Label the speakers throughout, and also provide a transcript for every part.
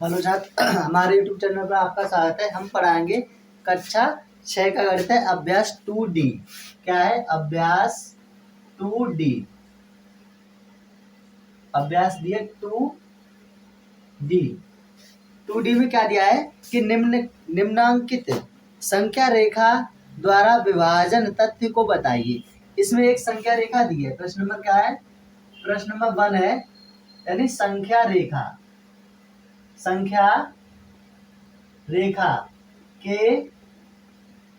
Speaker 1: Hello छात्र, हमारे YouTube channel पर आपका स्वागत है। हम पढ़ाएंगे कक्षा 6 का गणित है अभ्यास 2D। क्या है अभ्यास 2D? अभ्यास दिया 2D। 2D में क्या दिया है कि निम्नांकित संख्या रेखा द्वारा विभाजन तथ्य को बताइए। इसमें एक संख्या रेखा दी है। प्रश्न नंबर क्या है? प्रश्न नंबर 1 है, यानी संख्या रेखा के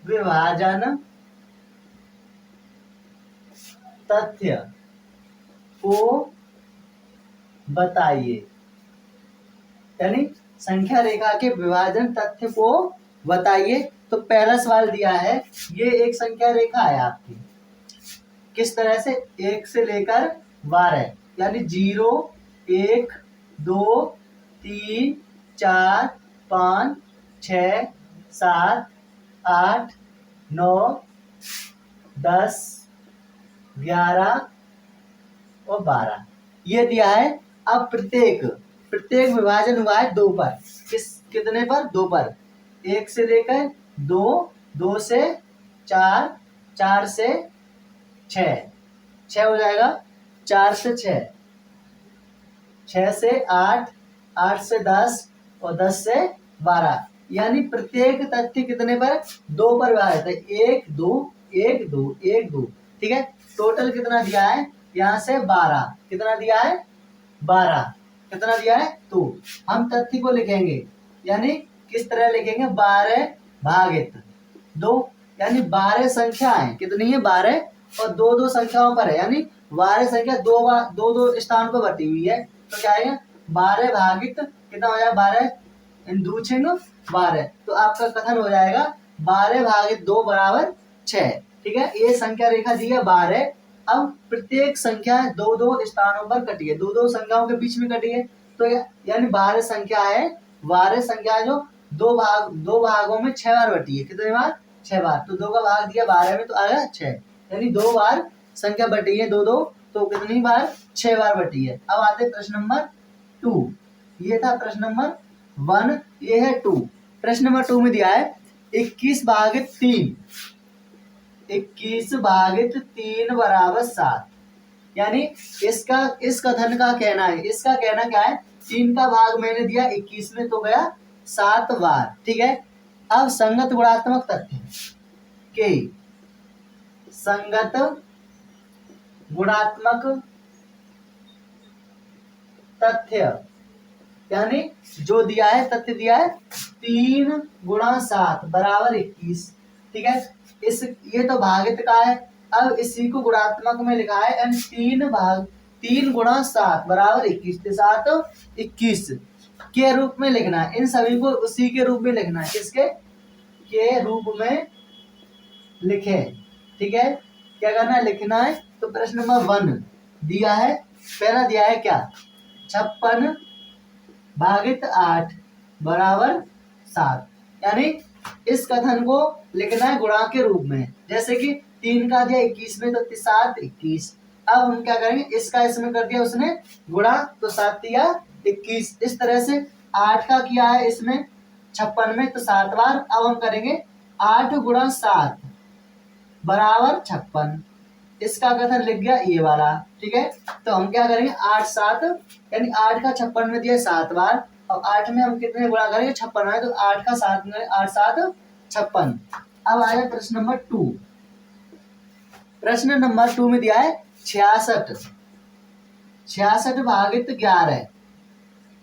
Speaker 1: विभाजन तथ्य को बताइए। यानी संख्या रेखा के विभाजन तथ्य को बताइए। तो पहला सवाल दिया है, ये एक संख्या रेखा है आपकी, किस तरह से 1 से लेकर 12, यानी 0 1 2 3 4 5 6 7 8 9 10 11 और 12 ये दिया है। अब प्रत्येक विभाजन हुआ है 2 पर। कितने पर? 2 पर। 1 से लेकर 2, 2 से 4, 4 से 6 हो जाएगा, 4 से 6, 6 से 8, 8 से 10 और 10 से 12, यानी प्रत्येक तथ्य कितने पर? 2 पर विभाजित है। 1 2 1 2 1 2। ठीक है, टोटल कितना दिया है? यहाँ से 12। कितना दिया है? 12। कितना दिया है? 2। हम तथ्य को लिखेंगे, यानी किस तरह लिखेंगे? 12 भागित 2, यानी 12 संख्याएं कितनी है? 12 और 2 संख्याओं पर है, यानी 12 संख्या दो स्थान पर बटी हुई है। तो क्या है? 12 भागित कितना हो जाएगा? 12 दो छिंग 12। तो आपका कथन हो जाएगा 12 भागित 2 बराबर 6। ठीक है, ये संख्या रेखा दी है 12। अब प्रत्येक संख्या 2 स्थानों पर कटी है, 2 संख्याओं के बीच में कटी है। तो यानी 12 संख्या है, 12 संख्या जो दो भागों में 6 बार बटी है। कितने बार? 6 बार। तो 2 का भाग दिया 12 में, तो आया 6, यानी 2 बार संख्या बटी है। 2 तो कितनी बार? 6 बार बटी है। अब आते प्रश्न नंबर 2। ये था प्रश्न नंबर 1, ये है 2। प्रश्न नंबर 2 में दिया है 21 भागित 3, 21 भागित 3 बराबर 7। यानी इस कथन का कहना है, इसका कहना क्या है? 3 का भाग मैंने दिया 21 में, तो गया 7 बार। ठीक है, अब संगत गुणात्मक तथ्य के संगत गुणात्मक तथ्य, यानी जो दिया है तथ्य दिया है 3 गुणा 7 बराबर 21। ठीक है, ये तो भागित का है। अब इसी को गुणात्मक में लिखा है, यानी 3 गुणा 7 बराबर 21। 7 21 के रूप में लिखना है। इन सभी को उसी के रूप में लिखना है। किसके के रूप में लिखे? ठीक है, क्या करना है? लिखना है। तो प्रश्न नंबर 1 दिया है, पहला दिया है क्या? 56 भागित 8 बराबर 7। यानी इस कथन को लिखना है गुणा के रूप में। जैसे कि 3 का दिया 21 में, तो 7 21। अब हम क्या करेंगे? इसका इसमें कर दिया उसने गुणा, तो 7 दिया 21। इस तरह से 8 का किया है इसमें 56 में, तो 7 बार। अब हम करेंगे 8 गुणा 7 बराबर 56। इसका कथन लिख गया ये वाला। ठीक है, तो हम क्या करेंगे? 8 7, यानी 8 का 56 में दिया 7 बार, और 8 में हम कितने गुणा करेंगे? 56 है, तो 8 का 7 में 8 7 56। अब आया प्रश्न नंबर 2। प्रश्न नंबर 2 में दिया है 66 भागित 11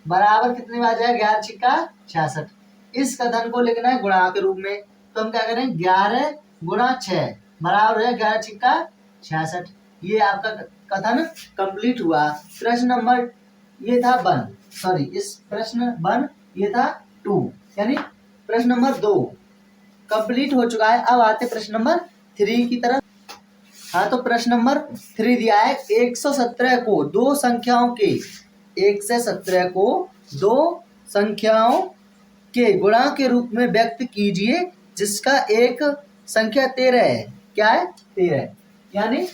Speaker 1: बराबर कितने बार जाएगा? 11 छिक्का 66। इस कथन को लिखना है गुणा के रूप में। तो हम क्या करें? 11 गुणा 6 बराबर हो जाएगा 11 छिक्का 66। ये आपका कथन कंप्लीट हुआ। प्रश्न नंबर ये था 1, सॉरी, इस प्रश्न 1 ये था 2, यानी प्रश्न नंबर 2 कंप्लीट हो चुका है। अब आते प्रश्न नंबर 3 की तरफ। हाँ, तो प्रश्न नंबर 3 दिया है 117 को दो संख्याओं के 1 से 17 को 2 संख्याओं के गुणा के रूप में व्यक्त कीजिए, जिसका एक संख्या 13 है। क्या है? 13। यानी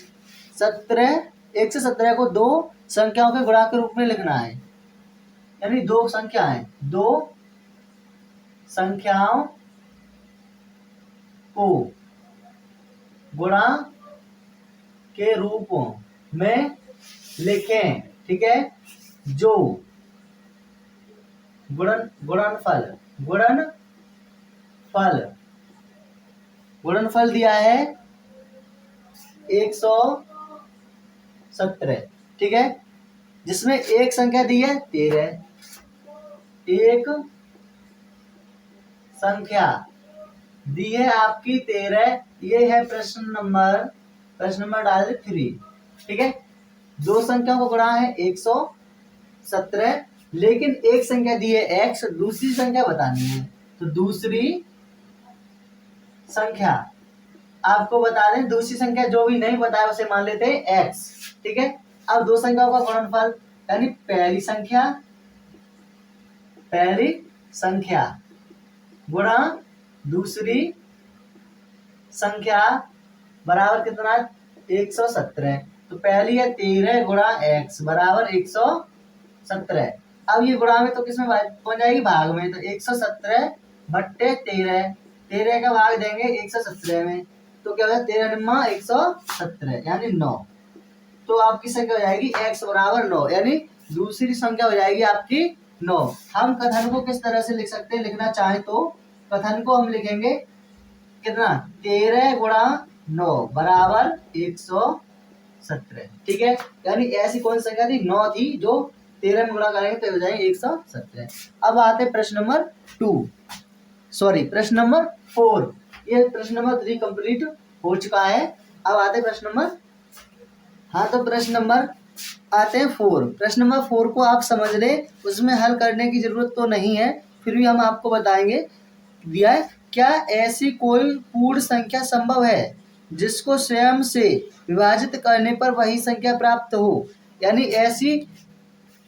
Speaker 1: 1 से 17 को 2 संख्याओं के गुणा के रूप में लिखना है। यानी दो संख्याएं, दो संख्याओं को गुणा के रूपों में लिखें, ठीक है, जो गुणनफल दिया है 117, ठीक है, जिसमें एक संख्या दी है 13, एक संख्या दी है आपकी 13, ये है प्रश्न नंबर डाल 3, ठीक है। दो संख्या को गुणा है 117, लेकिन एक संख्या दी है x, दूसरी संख्या बतानी है, तो दूसरी संख्या आपको बता दें, दूसरी संख्या जो भी नहीं बताया उसे मान लेते हैं x, ठीक है। अब दो संख्याओं का गुणनफल यानी पहली संख्या गुणा दूसरी संख्या बराबर कितना, 117, तो पहली है 13 गुणा x बराबर 117। अब ये गुणा में तो किसमें पहुंच जाएगी, भाग में, तो 117 बट्टे 13, 13 का भाग देंगे 117 में, तो क्या होगा 13 निम्मा 117 यानी 9, तो आपकी संख्या हो जाएगी x बराबर 9, यानी दूसरी संख्या हो जाएगी आपकी 9। हम कथन को किस तरह से लिख सकते हैं, लिखना चाहें तो कथन को हम लिखेंगे कितना, 13 गुणा 9 बराबर 117, ठीक है, यानी ऐसी कौन सी संख्या थी, 9 थी, जो 13 में गुणा करेंगे तो हो जाएंगे 117। अब आते प्रश्न नंबर 4, ये प्रश्न नंबर 3 कंप्लीट हो चुका है। अब आते प्रश्न नंबर, हाँ तो प्रश्न नंबर आते हैं 4। प्रश्न नंबर 4 को आप समझ लें, उसमें हल करने की जरूरत तो नहीं है, फिर भी हम आपको बताएंगे। दिया है, क्या ऐसी कोई पूर्ण संख्या संभव है जिसको स्वयं से विभाजित करने पर वही संख्या प्राप्त हो, यानी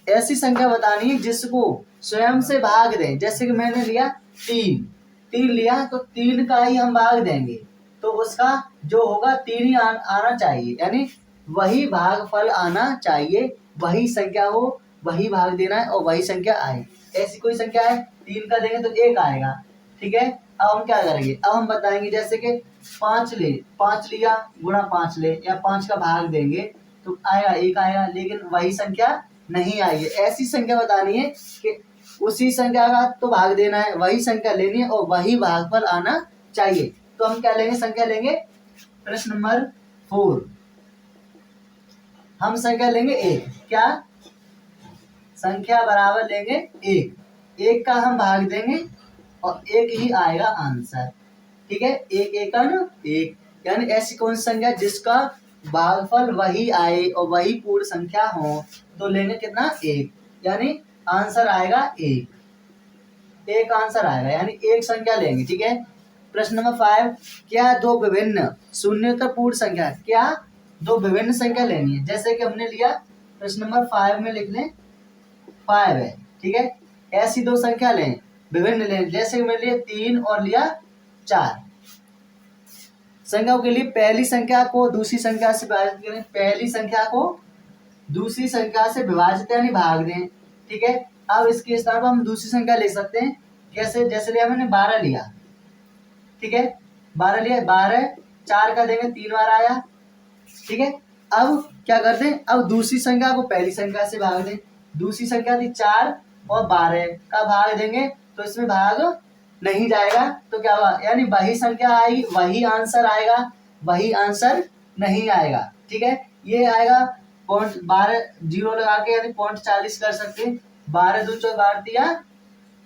Speaker 1: ऐसी संख्या बतानी है जिसको स्वयं से भाग दें, जैसे कि मैंने लिया 3 लिया, तो 3 का ही हम भाग देंगे, तो उसका जो होगा 3 ही आना चाहिए, यानी वही भागफल आना चाहिए, वही संख्या हो, वही भाग देना है और वही संख्या आए। ऐसी कोई संख्या है, 3 का देंगे तो 1 आएगा, ठीक है। अब हम क्या करेंगे, अब हम बताएंगे, जैसे कि 5 लिया गुणा 5 ले, या 5 का भाग देंगे तो आएगा 1 आएगा, लेकिन वही संख्या नहीं आएगी। ऐसी संख्या बतानी है कि उसी संख्या का तो भाग देना है, वही संख्या लेनी है और वही भागफल आना चाहिए। तो हम क्या लेंगे, संख्या लेंगे, प्रश्न नंबर 4 हम संख्या लेंगे 1, क्या संख्या बराबर लेंगे 1 का हम भाग देंगे और 1 ही आएगा आंसर, ठीक है, 1 यानी ऐसी कौन सी संख्या जिसका भागफल वही आए और वही पूर्ण संख्या हो, तो लेंगे कितना 1, यानी आंसर आएगा 1 आंसर आएगा, यानी 1 संख्या लेंगे, ठीक है। प्रश्न नंबर 5, क्या दो विभिन्न शून्यतर पूर्ण संख्या, क्या दो विभिन्न संख्या लेनी है, जैसे कि हमने लिया प्रश्न नंबर 5 में लिख लें 5 है, ठीक है, ऐसी दो संख्या लें, विभिन्न लें, जैसे कि मैंने लिया 3 और लिया 4। संख्याओं के लिए पहली संख्या को दूसरी संख्या से विभाजित करें, पहली संख्या को दूसरी संख्या से विभाजित यानी भाग दें, ठीक है। अब इसके स्थान पर हम दूसरी संख्या ले सकते हैं, कैसे, जैसे लिया मैंने 12 लिया, ठीक है, 12 लिया, 12 4 का देंगे 3 बार आया, ठीक है। अब क्या करते हैं, अब दूसरी संख्या को पहली संख्या से भाग दें, दूसरी संख्या थी 4 और 12 का भाग देंगे तो इसमें भाग नहीं जाएगा, तो क्या हुआ, यानी वही संख्या आएगी, वही आंसर आएगा, वही आंसर नहीं आएगा, ठीक है। ये आएगा 12 जीरो लगा के, यानी 40 कर सकते हैं, 12 2 4 12 दिया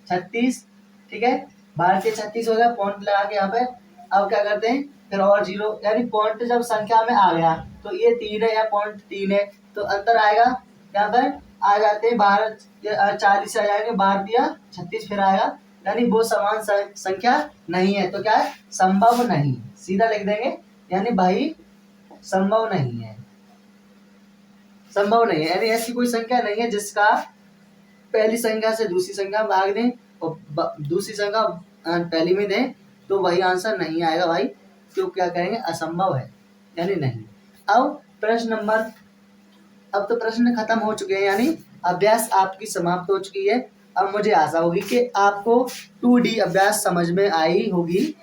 Speaker 1: 36, ठीक है, 12 के 36 हो गया, पॉइंट लगा के यहाँ पे। अब क्या करते हैं, फिर और जीरो, यानी पॉइंट जब संख्या में आ गया तो ये 3 है या पॉइंट 3 है, तो अंतर आएगा, यहाँ पर आ जाते हैं 12 40 आ जाएंगे, 12 दिया 36 फिर आएगा, यानी वो समान संख्या नहीं है, तो क्या है, संभव नहीं, सीधा लिख देंगे, यानी भाई संभव नहीं है, यानी ऐसी कोई संख्या नहीं है जिसका पहली संख्या से दूसरी संख्या भाग दें और दूसरी संख्या पहली में दें तो वही आंसर नहीं आएगा भाई, तो क्या करेंगे, असंभव है, यानी नहीं। अब तो प्रश्न खत्म हो चुके हैं, यानी अभ्यास आपकी समाप्त हो चुकी है। अब मुझे आशा होगी कि आपको 2D अभ्यास समझ में आई होगी।